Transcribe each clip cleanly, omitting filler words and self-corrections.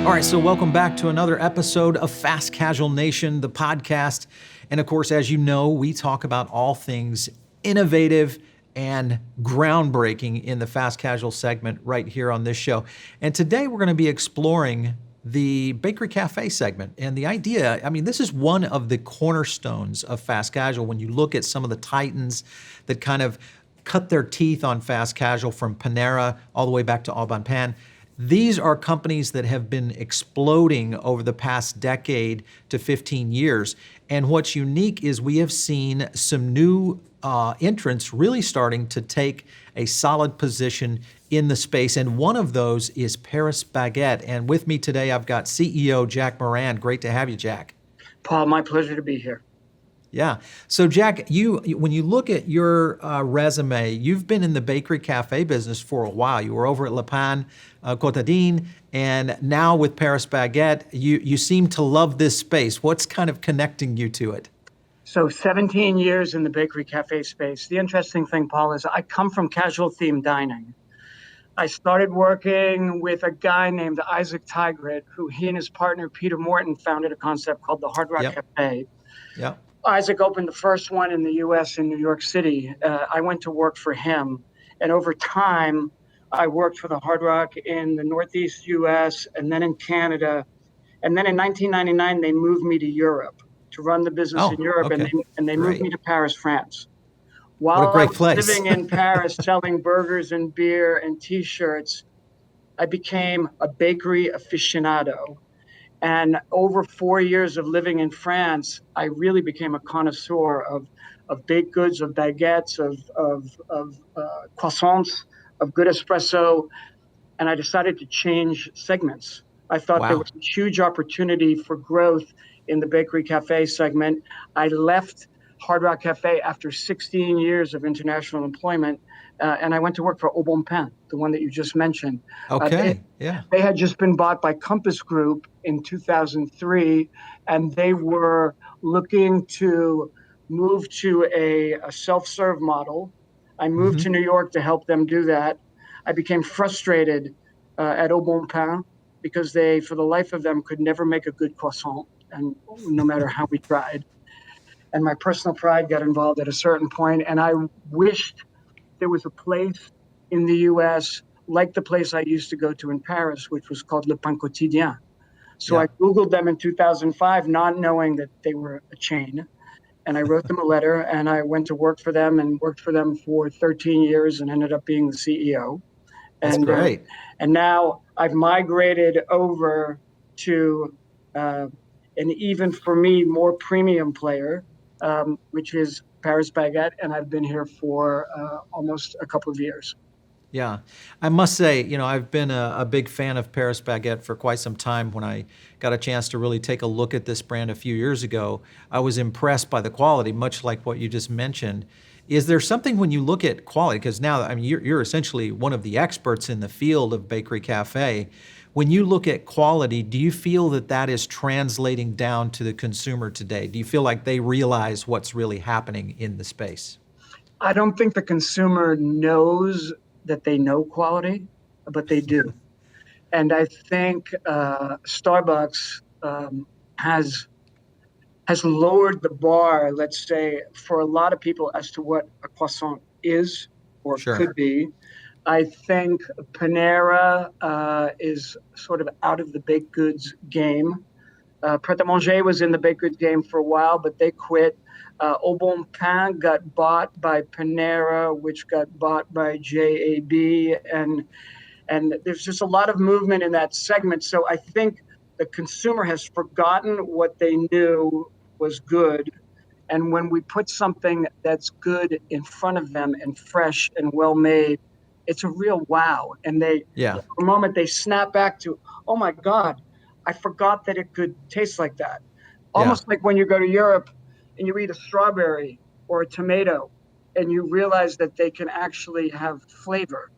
All right, so welcome back to another episode of Fast Casual Nation, the podcast. And of course, as you know, we talk about all things innovative and groundbreaking in the fast casual segment right here on this show. And today we're going to be exploring the bakery cafe segment. And the idea, I mean, this is one of the cornerstones of fast casual. When you look at some of the titans that kind of cut their teeth on fast casual, from Panera all the way back to Au Bon Pain, these are companies that have been exploding over the past decade to 15 years. And what's unique is we have seen some new entrants really starting to take a solid position in the space. And one of those is Paris Baguette. And with me today, I've got CEO Jack Moran. Great to have you, Jack. Paul, my pleasure to be here. Yeah. So, Jack, when you look at your resume, you've been in the bakery cafe business for a while. You were over at Le Pain Cotadine, and now with Paris Baguette, you seem to love this space. What's kind of connecting you to it? So 17 years in the bakery cafe space. The interesting thing, Paul, is I come from casual themed dining. I started working with a guy named Isaac Tigret, who he and his partner, Peter Morton, founded a concept called the Hard Rock Yep. Cafe. Yeah. Isaac opened the first one in the US in New York City. I went to work for him. And over time, I worked for the Hard Rock in the Northeast US and then in Canada. And then in 1999, they moved me to Europe to run the business in Europe. Okay. And they moved me to Paris, France. What a While I great was place. living in Paris selling burgers and beer and T-shirts, I became a bakery aficionado. And over 4 years of living in France, I really became a connoisseur of baked goods, of baguettes, of croissants, of good espresso. And I decided to change segments. I thought there Wow. was a huge opportunity for growth in the bakery cafe segment. I left Hard Rock Cafe after 16 years of international employment, and I went to work for Au Bon Pain, the one that you just mentioned. Okay. Yeah. They had just been bought by Compass Group in 2003, and they were looking to move to a self-serve model. I moved to New York to help them do that. I became frustrated at Au Bon Pain because they, for the life of them, could never make a good croissant, and no matter how we tried. And my personal pride got involved at a certain point, and I wished there was a place in the US like the place I used to go to in Paris, which was called Le Pain Quotidien. So Yeah. I Googled them in 2005, not knowing that they were a chain. And I wrote them a letter, and I went to work for them and worked for them for 13 years and ended up being the CEO. That's And great. and now I've migrated over to an even, for me, more premium player, which is Paris Baguette, and I've been here for almost a couple of years. Yeah, I must say, I've been a big fan of Paris Baguette for quite some time. When I got a chance to really take a look at this brand a few years ago, I was impressed by the quality, much like what you just mentioned. Is there something when you look at quality, because now, I mean, you're essentially one of the experts in the field of bakery cafe. When you look at quality, do you feel that that is translating down to the consumer today? Do you feel like they realize what's really happening in the space? I don't think the consumer knows that they know quality, but they do. And I think Starbucks has lowered the bar, let's say, for a lot of people as to what a croissant is or Sure. could be. I think Panera is sort of out of the baked goods game. Pret a Manger was in the baked goods game for a while, but they quit. Au Bon Pain got bought by Panera, which got bought by JAB, and there's just a lot of movement in that segment. So I think the consumer has forgotten what they knew was good. And when we put something that's good in front of them and fresh and well made, it's a real wow. And Yeah. for a moment, they snap back to, oh my God, I forgot that it could taste like that. Yeah. Almost like when you go to Europe and you eat a strawberry or a tomato and you realize that they can actually have flavor.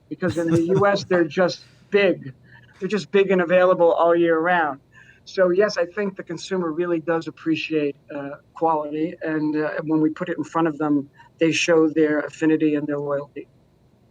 Because in the US, they're just big. They're just big and available all year round. So yes, I think the consumer really does appreciate quality. And when we put it in front of them, they show their affinity and their loyalty.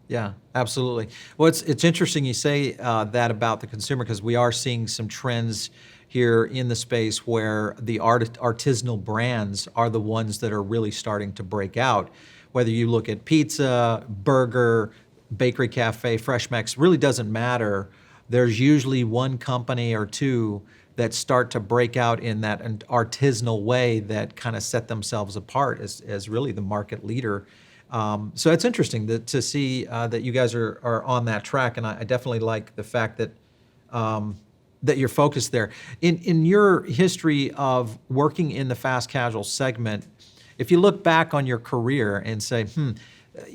Yeah, absolutely. Well, it's interesting you say that about the consumer because we are seeing some trends here in the space where the artisanal brands are the ones that are really starting to break out. Whether you look at pizza, burger, bakery, cafe, fresh mix, really doesn't matter. There's usually one company or two that start to break out in that artisanal way that kind of set themselves apart as really the market leader. So it's interesting to see that you guys are on that track, and I definitely like the fact that you're focused there. In your history of working in the fast casual segment, if you look back on your career and say,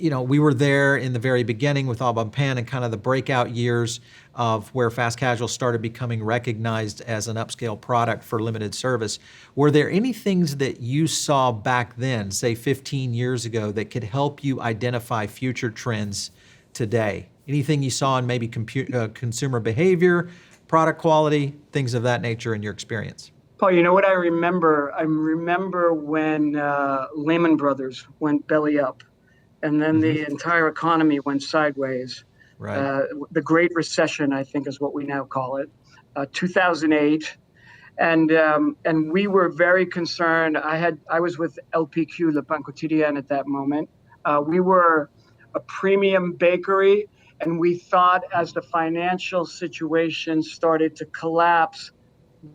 we were there in the very beginning with Au Bon Pain and kind of the breakout years of where fast casual started becoming recognized as an upscale product for limited service. Were there any things that you saw back then, say 15 years ago, that could help you identify future trends today? Anything you saw in maybe consumer behavior, product quality, things of that nature in your experience? Paul, you know what I remember? I remember when Lehman Brothers went belly up, and then Hmm. the entire economy went sideways. Right. Uh, the Great Recession, I think, is what we now call it. 2008, and we were very concerned. I was with LPQ, Le Pain Quotidien, at that moment. We were a premium bakery, and we thought as the financial situation started to collapse,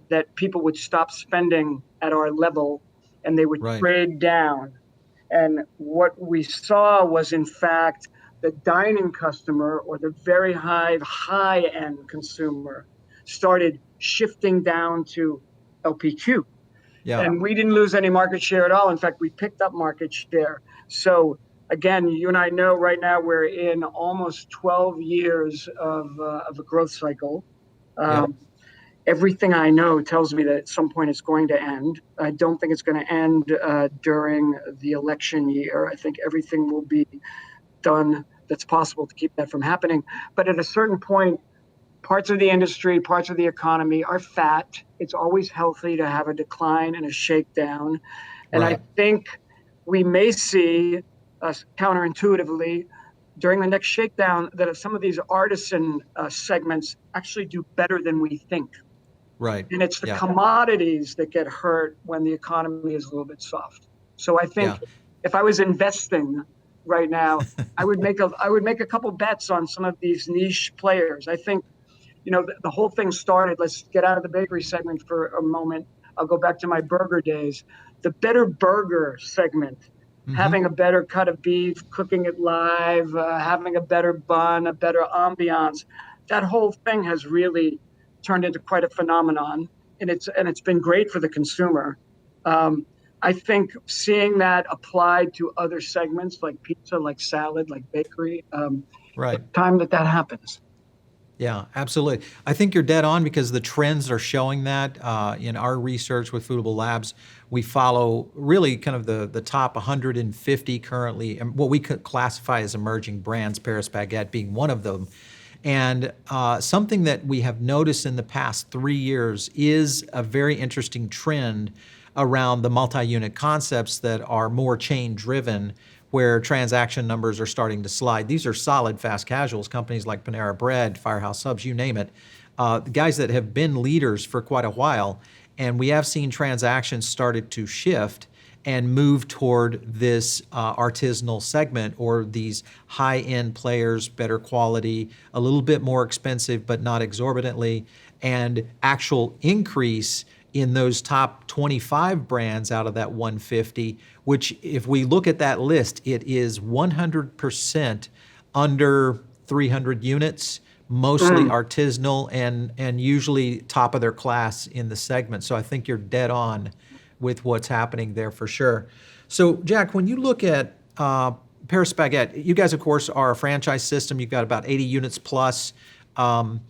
that people would stop spending at our level and they would Right. trade down. And what we saw was, in fact, the dining customer or the very high end consumer started shifting down to LPQ. Yeah. And we didn't lose any market share at all. In fact, we picked up market share. So, again, you and I know right now we're in almost 12 years of a growth cycle. Yep. Um, Everything I know tells me that at some point it's going to end. I don't think it's going to end during the election year. I think everything will be done that's possible to keep that from happening. But at a certain point, parts of the industry, parts of the economy are fat. It's always healthy to have a decline and a shakedown. And I Right. think we may see counterintuitively during the next shakedown that if some of these artisan segments actually do better than we think. Right. And it's the Yeah. commodities that get hurt when the economy is a little bit soft. So I think Yeah. if I was investing right now, I would make a couple bets on some of these niche players. I think the whole thing started. Let's get out of the bakery segment for a moment. I'll go back to my burger days. The better burger segment, Hmm. having a better cut of beef, cooking it live, having a better bun, a better ambiance. That whole thing has really turned into quite a phenomenon, and it's been great for the consumer. Um, I think seeing that applied to other segments like pizza, like salad, like bakery, Right. it's time that happens. Yeah, absolutely. I think you're dead on because the trends are showing that. In our research with Foodable Labs, we follow really kind of the top 150 currently, and what we could classify as emerging brands, Paris Baguette being one of them. And something that we have noticed in the past 3 years is a very interesting trend around the multi-unit concepts that are more chain driven, where transaction numbers are starting to slide. These are solid fast casuals, companies like Panera Bread, Firehouse Subs, you name it. The guys that have been leaders for quite a while. And we have seen transactions started to shift and move toward this artisanal segment or these high-end players, better quality, a little bit more expensive, but not exorbitantly, and actual increase in those top 25 brands out of that 150, which if we look at that list, it is 100% under 300 units, mostly Mm. artisanal and usually top of their class in the segment. So I think you're dead on with what's happening there for sure. So Jack, when you look at Paris Baguette, you guys of course are a franchise system. You've got about 80 units plus. Um,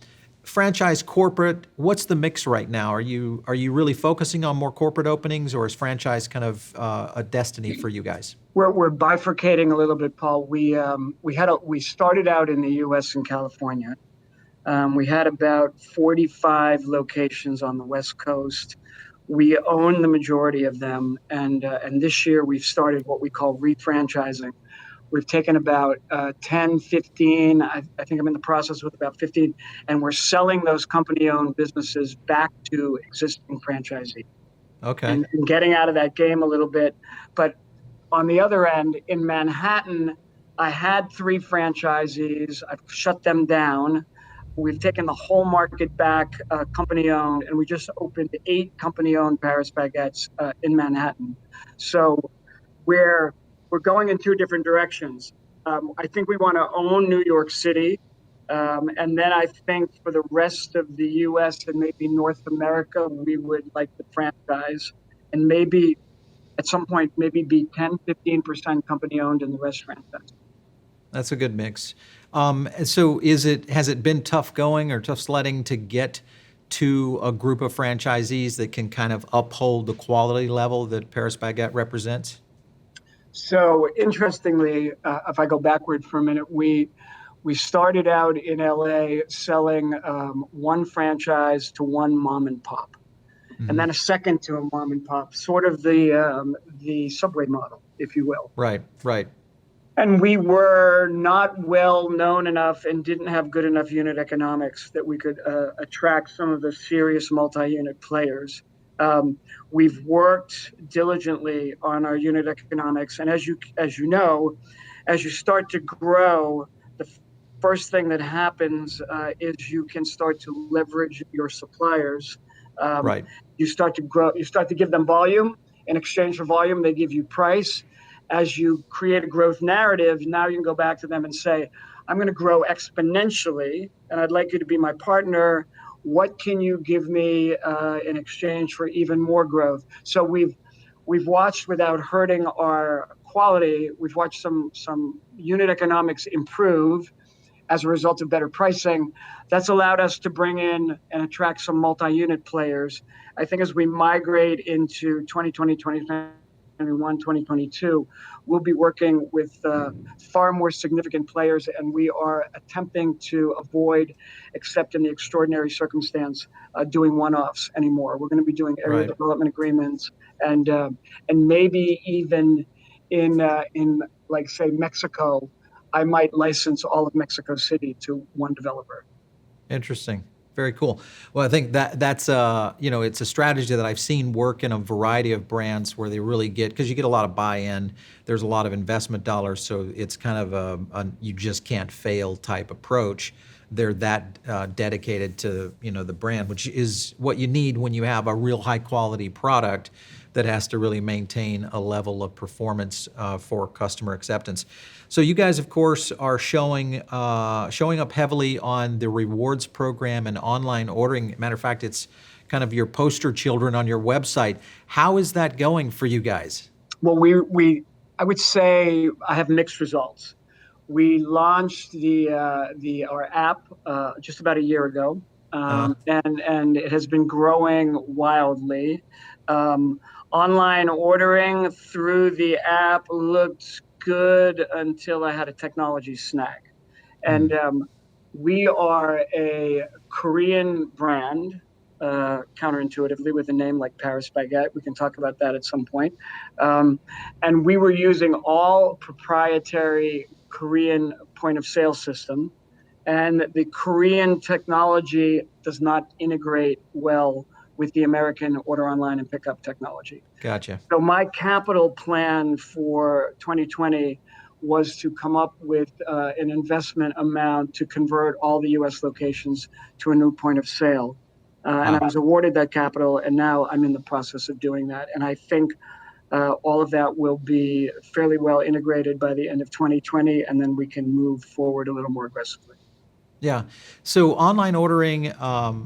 Franchise corporate, what's the mix right now? Are you really focusing on more corporate openings, or is franchise kind of a destiny for you guys? We're bifurcating a little bit, Paul. We started out in the U.S. and California. We had about 45 locations on the West Coast. We own the majority of them, and this year we've started what we call refranchising, We've taken about 10, 15. I think I'm in the process with about 15, and we're selling those company-owned businesses back to existing franchisees Okay. and getting out of that game a little bit. But on the other end, in Manhattan, I had 3 franchisees. I've shut them down. We've taken the whole market back, company owned, and we just opened 8 company-owned Paris Baguettes in Manhattan. So we're we're going in 2 different directions. I think we want to own New York City, and then I think for the rest of the U.S. and maybe North America, we would like the franchise, and maybe at some point maybe be 10, 15% company owned and the rest franchise. That's a good mix. So has it been tough going or tough sledding to get to a group of franchisees that can kind of uphold the quality level that Paris Baguette represents? So interestingly, if I go backward for a minute, we started out in LA selling 1 franchise to 1 mom and pop, and Hmm. then a second to a mom and pop, sort of the subway model, if you will. Right, right, And we were not well known enough and didn't have good enough unit economics that we could attract some of the serious multi-unit players. Um, we've worked diligently on our unit economics, and as you know, as you start to grow, the first thing that happens is you can start to leverage your suppliers. Um, right, you start to grow. You start to give them volume. In exchange for volume, they give you price. As you create a growth narrative, now you can go back to them and say, I'm going to grow exponentially, and I'd like you to be my partner. What can you give me in exchange for even more growth? So we've watched without hurting our quality. We've watched some unit economics improve as a result of better pricing. That's allowed us to bring in and attract some multi-unit players. I think as we migrate into 2020, 2021, 2022, we'll be working with far more significant players, and we are attempting to avoid, except in the extraordinary circumstance, doing one-offs anymore. We're going to be doing area right. development agreements, and maybe even in like say Mexico, I might license all of Mexico City to 1 developer. Interesting. Very cool. Well, I think that's it's a strategy that I've seen work in a variety of brands where they really get, because you get a lot of buy-in, there's a lot of investment dollars, so it's kind of a you just can't fail type approach. They're that dedicated to the brand, which is what you need when you have a real high quality product that has to really maintain a level of performance for customer acceptance. So you guys, of course, are showing up heavily on the rewards program and online ordering. Matter of fact, it's kind of your poster children on your website. How is that going for you guys? Well, we I would say I have mixed results. We launched the our app just about a year ago, Uh, and it has been growing wildly. Um, Online ordering through the app looked good until I had a technology snag, hmm, and we are a Korean brand, counterintuitively, with a name like Paris Baguette. We can talk about that at some point. Um, and we were using all proprietary Korean point of sale system. And the Korean technology does not integrate well with the American order online and pickup technology. gotcha. So my capital plan for 2020 was to come up with an investment amount to convert all the U.S. locations to a new point of sale. And I Wow. was awarded that capital, and now I'm in the process of doing that. And I think all of that will be fairly well integrated by the end of 2020, and then we can move forward a little more aggressively. Yeah. So online ordering,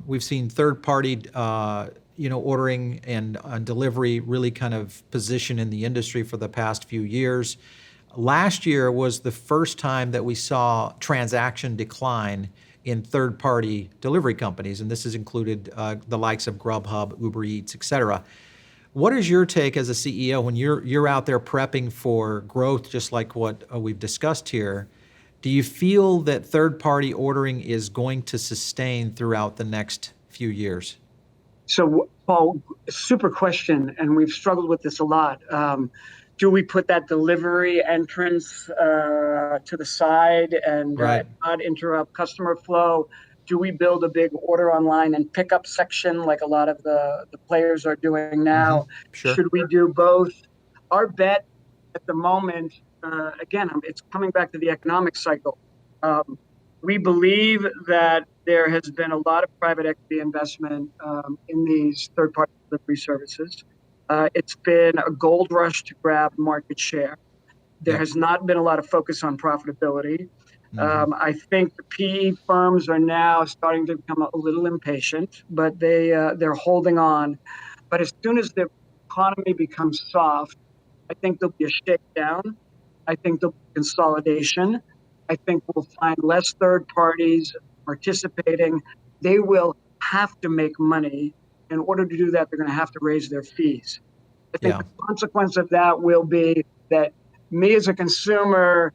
we've seen third party, ordering and delivery really kind of position in the industry for the past few years. Last year was the first time that we saw transaction decline in third party delivery companies, and this has included the likes of Grubhub, Uber Eats, et cetera. What is your take as a CEO when you're out there prepping for growth, just like what we've discussed here? Do you feel that third-party ordering is going to sustain throughout the next few years? So, Paul, super question, and we've struggled with this a lot. do we put that delivery entrance to the side and Right. not interrupt customer flow? Do we build a big order online and pickup section like a lot of the players are doing Mm-hmm. now? Sure. Should we do both? Our bet at the moment, again, it's coming back to the economic cycle. Um, we believe that there has been a lot of private equity investment in these third-party delivery services. It's been a gold rush to grab market share. There Yep. has not been a lot of focus on profitability. Mm-hmm. I think the PE firms are now starting to become a little impatient, but they're holding on. But as soon as the economy becomes soft, I think there'll be a shakedown. I think there'll be consolidation. I think we'll find less third parties participating. They will have to make money. In order to do that, they're going to have to raise their fees. I think Yeah. the consequence of that will be that me as a consumer,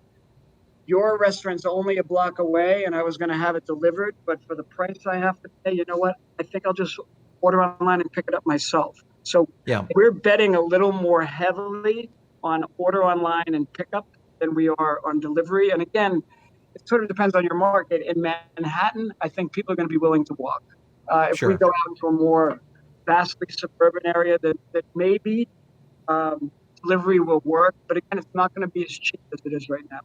your restaurant's only a block away and I was going to have it delivered, but for the price I have to pay, you know what? I think I'll just order online and pick it up myself. So Yeah. we're betting a little more heavily on order online and pickup than we are on delivery. And again, it sort of depends on your market. In Manhattan, I think people are going to be willing to walk. If we Sure. go out to a more vastly suburban area, that maybe um, delivery will work, but again, it's not going to be as cheap as it is right now.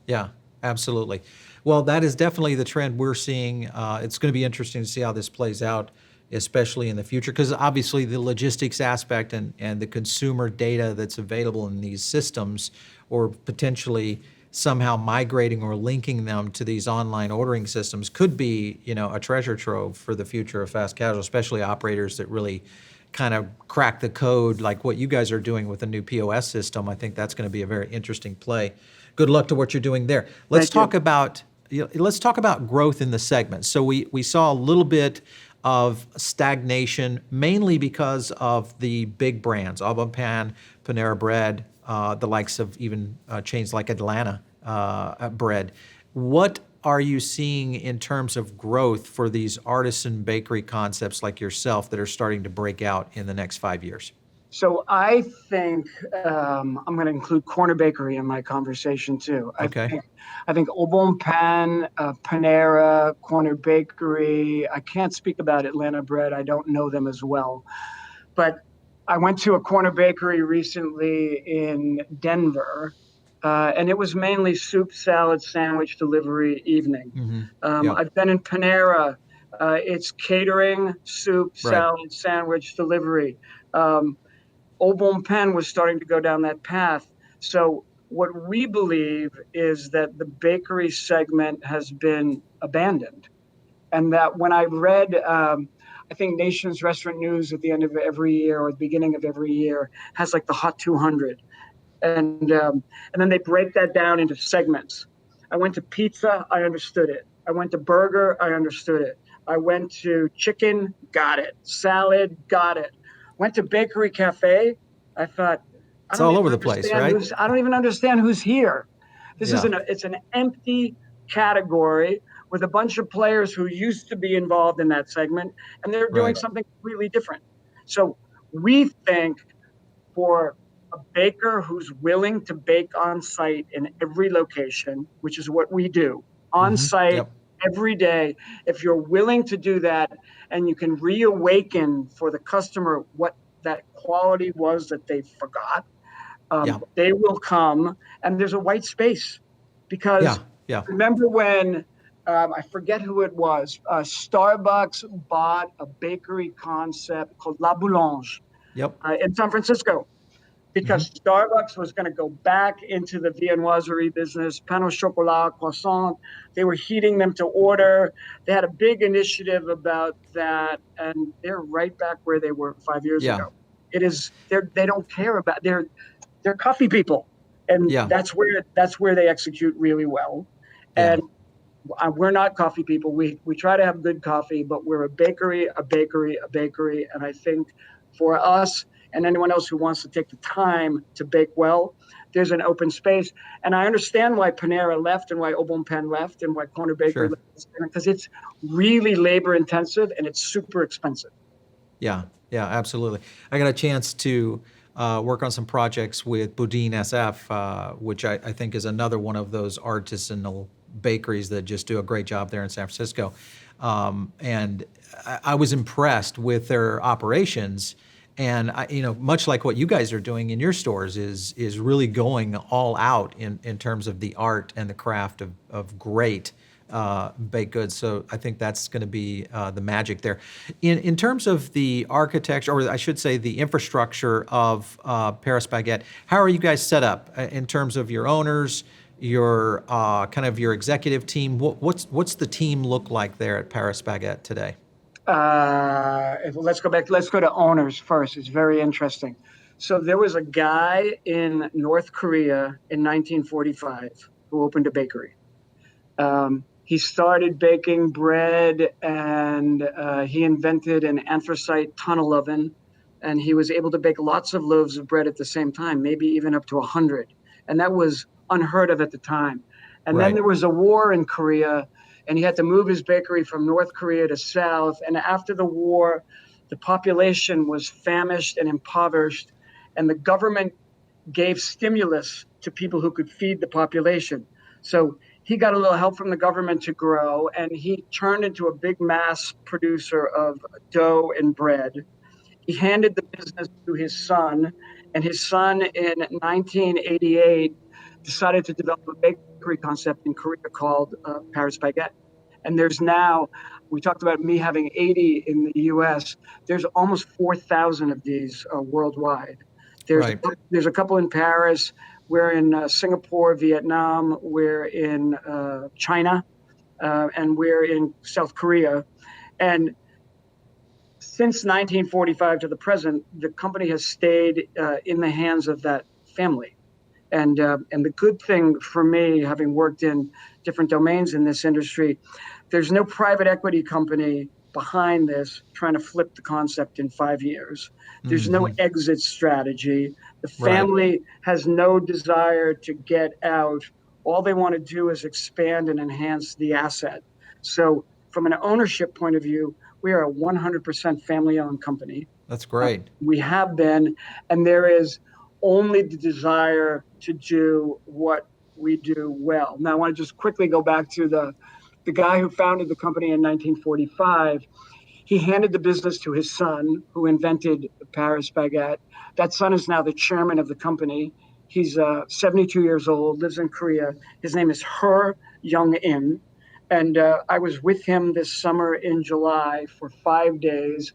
Yeah, absolutely. Well, that is definitely the trend we're seeing. It's going to be interesting to see how this plays out, especially in the future, because obviously the logistics aspect and the consumer data that's available in these systems, or potentially somehow migrating or linking them to these online ordering systems, could be, a treasure trove for the future of fast casual, especially operators that really kind of crack the code like what you guys are doing with the new POS system. I think that's going to be a very interesting play. Good luck to what you're doing there. Let's Thank you. talk about let's talk about growth in the segment. So we saw a little bit of stagnation, mainly because of the big brands, Au Bon Pain, Panera Bread, the likes of even chains like Atlanta Bread. What are you seeing in terms of growth for these artisan bakery concepts like yourself that are starting to break out in the next 5 years? So I think I'm going to include Corner Bakery in my conversation too. Okay. I think Au Bon Pain, Panera, Corner Bakery. I can't speak about Atlanta Bread. I don't know them as well, but I went to a Corner Bakery recently in Denver, and it was mainly soup, salad, sandwich delivery evening. Mm-hmm. Yep. I've been in Panera. It's catering, soup, Right. salad, sandwich delivery. Um, Au Bon Pain was starting to go down that path. So what we believe is that the bakery segment has been abandoned, and that when I read, I think Nation's Restaurant News at the end of every year or the beginning of every year has like the Hot 200, and then they break that down into segments. I went to pizza, I understood it. I went to burger, I understood it. I went to chicken, got it. Salad, got it. Went to bakery cafe. I thought, It's all over the place, right? I don't even understand who's here. Yeah. It's an empty category with a bunch of players who used to be involved in that segment, and they're doing Right. something completely different. So we think for a baker who's willing to bake on site in every location, which is what we do on Mm-hmm. site Yep. every day, if you're willing to do that and you can reawaken for the customer what that quality was that they forgot, Yeah. they will come. And there's a white space because Yeah. Yeah. remember when I forget who it was, Starbucks bought a bakery concept called La Boulange Yep. in San Francisco, Mm-hmm. because Starbucks was going to go back into the viennoiserie business, pain au chocolat, croissant. They were heating them to order. They had a big initiative about that, and they're right back where they were 5 years Yeah. ago. They don't care about they're coffee people, and Yeah. that's where they execute really well. Yeah. And we're not coffee people. We try to have good coffee, but we're a bakery, a bakery, a bakery. And I think for us and anyone else who wants to take the time to bake well, there's an open space. And I understand why Panera left and why Au Bon Pain left and why Corner Bakery Sure. left, because it's really labor intensive and it's super expensive. Yeah, yeah, absolutely. I got a chance to work on some projects with Boudin SF, which I think is another one of those artisanal bakeries that just do a great job there in San Francisco. And I was impressed with their operations. And much like what you guys are doing in your stores is really going all out in terms of the art and the craft of great baked goods. So I think that's going to be the magic there. In terms of the architecture, or I should say the infrastructure of Paris Baguette, how are you guys set up in terms of your owners, your kind of your executive team? What's the team look like there at Paris Baguette today? Let's go back. Let's go to owners first. It's very interesting. So there was a guy in North Korea in 1945 who opened a bakery. He started baking bread, and he invented an anthracite tunnel oven, and he was able to bake lots of loaves of bread at the same time, maybe even up to 100. And that was unheard of at the time. And then there was a war in Korea, and he had to move his bakery from North Korea to South. And after the war, the population was famished and impoverished, and the government gave stimulus to people who could feed the population. So he got a little help from the government to grow, and he turned into a big mass producer of dough and bread. He handed the business to his son, and his son in 1988 decided to develop a bakery concept in Korea called Paris Baguette. And there's now, we talked about me having 80 in the US, there's almost 4,000 of these worldwide. There's a couple in Paris. We're in Singapore, Vietnam, we're in China, and we're in South Korea. And since 1945 to the present, the company has stayed in the hands of that family. And the good thing for me, having worked in different domains in this industry, there's no private equity company behind this trying to flip the concept in 5 years. There's no exit strategy. The family has no desire to get out. All they want to do is expand and enhance the asset. So from an ownership point of view, we are a 100% family-owned company. That's great. We have been, and there is only the desire to do what we do well. Now, I want to just quickly go back to the guy who founded the company in 1945. He handed the business to his son, who invented Paris Baguette. That son is now the chairman of the company. He's 72 years old, lives in Korea. His name is Her Young-in. And I was with him this summer in July for 5 days.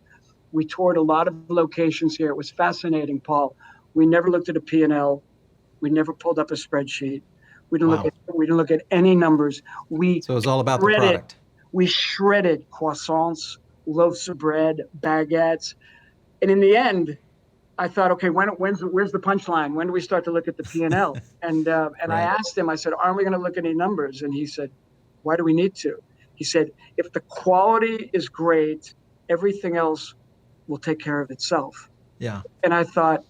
We toured a lot of locations here. It was fascinating, Paul. We never looked at a P&L. We never pulled up a spreadsheet. We didn't look at any numbers. So it was all about the product. We shredded croissants, loaves of bread, baguettes. And in the end, I thought, okay, where's the punchline? When do we start to look at the P&L? And I asked him, I said, aren't we going to look at any numbers? And he said, why do we need to? He said, if the quality is great, everything else will take care of itself. Yeah. And I thought,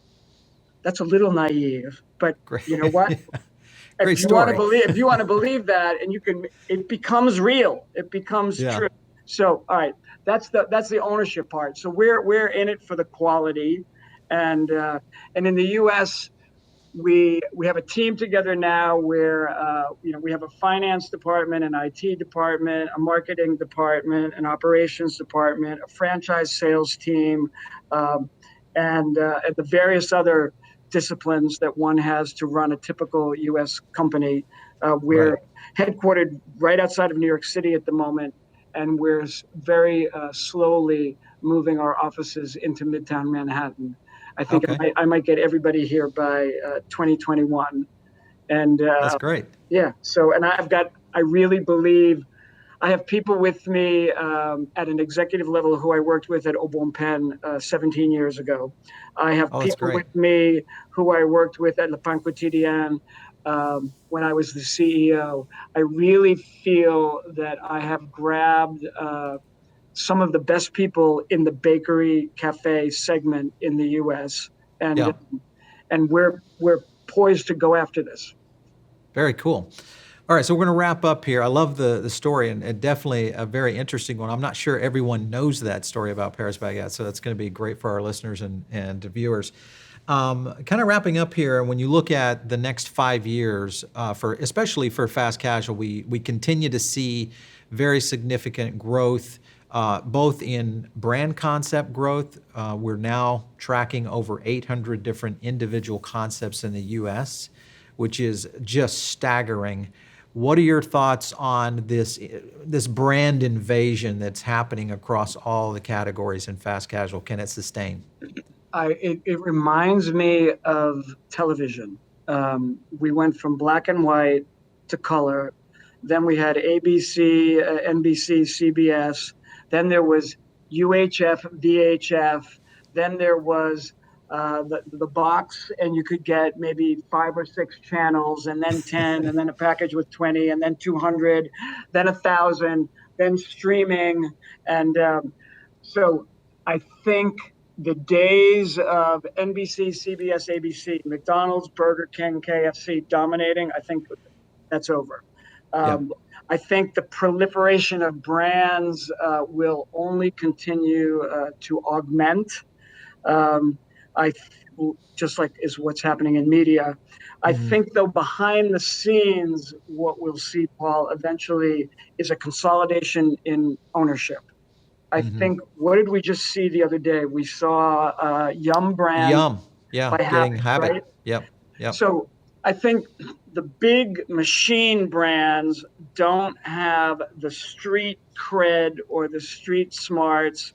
that's a little naive, but you know what? Great story. If you want to believe that, and it becomes real. It becomes true. So, all right, that's the ownership part. So we're in it for the quality, and in the U.S. we have a team together now where we have a finance department, an IT department, a marketing department, an operations department, a franchise sales team, and the various other disciplines that one has to run a typical U.S. company. We're headquartered right outside of New York City at the moment, and we're very slowly moving our offices into Midtown Manhattan. I think I might get everybody here by 2021. And that's great. Yeah. So, and I really believe I have people with me at an executive level who I worked with at Au Bon Pain 17 years ago. I have people with me who I worked with at Le Pain Quotidien when I was the CEO. I really feel that I have grabbed some of the best people in the bakery cafe segment in the U.S. and we're poised to go after this. Very cool. All right, so we're going to wrap up here. I love the story, and definitely a very interesting one. I'm not sure everyone knows that story about Paris Baguette, so that's going to be great for our listeners and viewers. Kind of wrapping up here, when you look at the next 5 years, especially for fast casual, we continue to see very significant growth, both in brand concept growth. We're now tracking over 800 different individual concepts in the U.S., which is just staggering. What are your thoughts on this brand invasion that's happening across all the categories in fast casual? Can it sustain? It reminds me of television. We went from black and white to color. Then we had ABC, NBC, CBS. Then there was UHF, VHF. Then there was the box, and you could get maybe 5 or 6 channels, and then 10, and then a package with 20, and then 200, then 1,000, then streaming. And so I think the days of NBC, CBS, ABC, McDonald's, Burger King, KFC dominating, I think that's over. Yeah. I think the proliferation of brands will only continue to augment. I just like is what's happening in media. I think though behind the scenes, what we'll see, Paul, eventually is a consolidation in ownership. I think, what did we just see the other day? We saw Yum brand Yum. Yeah, by getting Habit, Habit. right? Yep. Yep. So I think the big machine brands don't have the street cred or the street smarts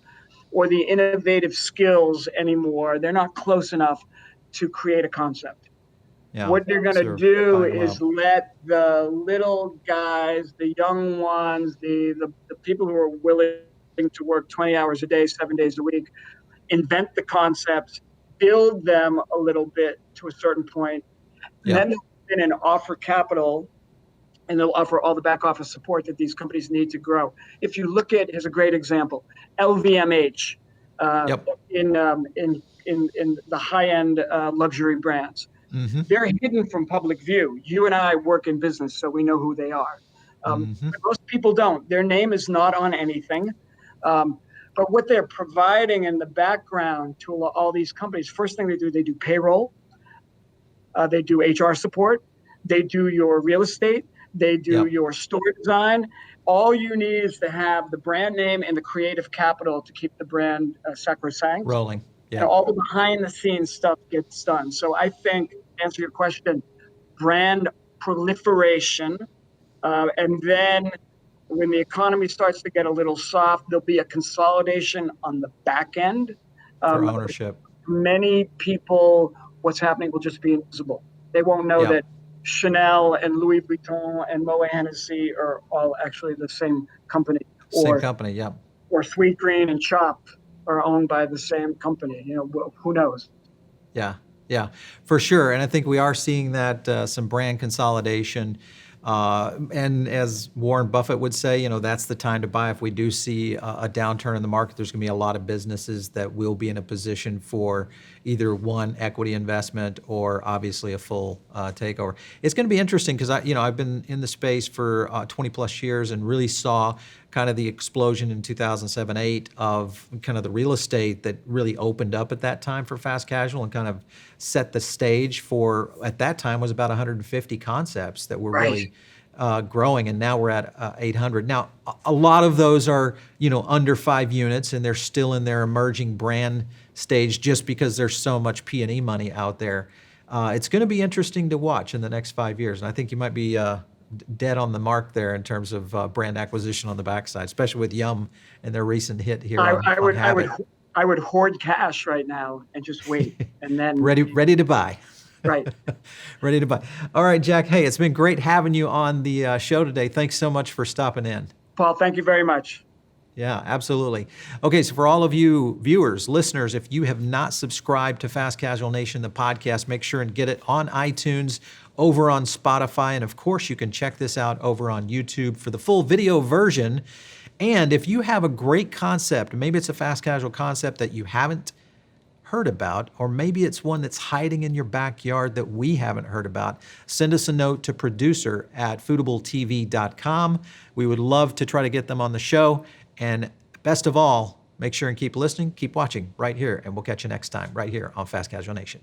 or the innovative skills anymore. They're not close enough to create a concept. Yeah. What they're going to Serve do fine is well. let the little guys, the young ones, the people who are willing to work 20 hours a day, 7 days a week, invent the concepts, build them a little bit to a certain point, and Yeah. then they'll come in and offer capital, and they'll offer all the back office support that these companies need to grow. If you look at, here's a great example, LVMH Yep. in the high end luxury brands. Mm-hmm. They're hidden from public view. You and I work in business, so we know who they are. Mm-hmm. But most people don't. Their name is not on anything. But what they're providing in the background to all these companies, first thing they do payroll, they do HR support, they do your real estate, they do Yep. your store design. All you need is to have the brand name and the creative capital to keep the brand sacrosanct. Rolling. And Yeah. all the behind the scenes stuff gets done. So I think, to answer your question, brand proliferation, and then when the economy starts to get a little soft, there'll be a consolidation on the back end. For ownership. Many people, what's happening will just be invisible. They won't know Yeah. that Chanel and Louis Vuitton and Moet Hennessy are all actually the same company, Same company. Yep. or Sweet Green and Chopped are owned by the same company. Who knows? Yeah. Yeah, for sure. And I think we are seeing that some brand consolidation. And as Warren Buffett would say, that's the time to buy. If we do see a downturn in the market, there's going to be a lot of businesses that will be in a position for either one equity investment or obviously a full takeover. It's going to be interesting because I've been in the space for 20 plus years and really saw kind of the explosion in 2007-8 of kind of the real estate that really opened up at that time for fast casual and kind of set the stage for, at that time, was about 150 concepts that were really growing, and now we're at 800. Now, a lot of those are under 5 units, and they're still in their emerging brand stage just because there's so much P&E money out there. It's going to be interesting to watch in the next 5 years, and I think you might be dead on the mark there in terms of brand acquisition on the backside, especially with Yum and their recent hit here on Habit. I would hoard cash right now and just wait, and then ready to buy. Right. Ready to buy. All right, Jack. Hey, it's been great having you on the show today. Thanks so much for stopping in. Paul, thank you very much. Yeah, absolutely. Okay, so for all of you viewers, listeners, if you have not subscribed to Fast Casual Nation, the podcast, make sure and get it on iTunes, over on Spotify, and of course, you can check this out over on YouTube for the full video version. And if you have a great concept, maybe it's a fast casual concept that you haven't heard about, or maybe it's one that's hiding in your backyard that we haven't heard about, send us a note to producer@foodabletv.com. We would love to try to get them on the show. And best of all, make sure and keep listening, keep watching right here, and we'll catch you next time right here on Fast Casual Nation.